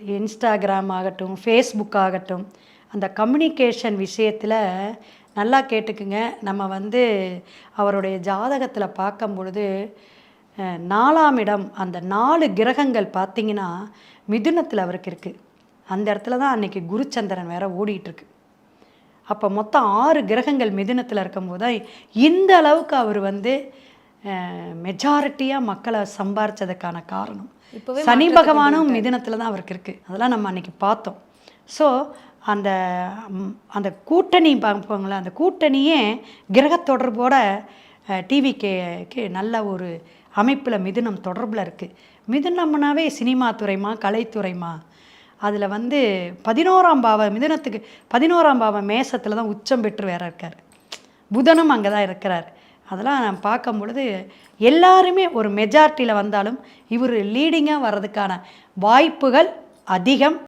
Instagram ஆகட்டும், Facebook ஆகட்டும், அந்த கம்யூனிகேஷன் விஷயத்தில் நல்லா கேட்டுக்குங்க. நம்ம வந்து அவருடைய ஜாதகத்தில பார்க்கும் பொழுது 4ஆம் இடம் அந்த 4 கிரகங்கள் பார்த்தீங்கன்னா, மிதுனத்தில அவருக்கு இருக்குது. அந்த இடத்துல தான் அன்னைக்கு குருச்சந்திரன் வேற ஓடிட்டுருக்கு. அப்போ மொத்தம் 6 கிரகங்கள் மிதுனத்தில் இருக்கும்போது தான் இந்த அளவுக்கு அவர் வந்து மெஜாரிட்டியாக மக்களை சம்பாரிச்சதுக்கான காரணம். இப்பவே சனி மாற்றத்தை கொண்டு பகவானும் வந்துட்டாரு. மிதுனத்தில் தான் அவருக்கு இருக்குது. அதெல்லாம் நம்ம அன்னைக்கு பார்த்தோம். ஸோ அந்த அந்த கூட்டணி பார்ப்போங்களேன், அந்த கூட்டணியே கிரக தொடர்போட டிவிக்கு நல்ல ஒரு அமைப்பில் மிதுனம் தொடர்பில் இருக்குது. மிதுனம்னாவே சினிமா துறைமா, கலைத்துறைமா, அதில் வந்து 11ஆம் பாவம் மிதுனத்துக்கு 11ஆம் பாவம் மேசத்தில் தான் உச்சம் பெற்று வேற இருக்கார். புதனும் அங்கே தான் இருக்கிறார். அதெல்லாம் நான் பார்க்கும் பொழுது எல்லாருமே ஒரு மெஜாரிட்டியில் வந்தாலும் இவர் லீடிங்காக வர்றதுக்கான வாய்ப்புகள் அதிகம்.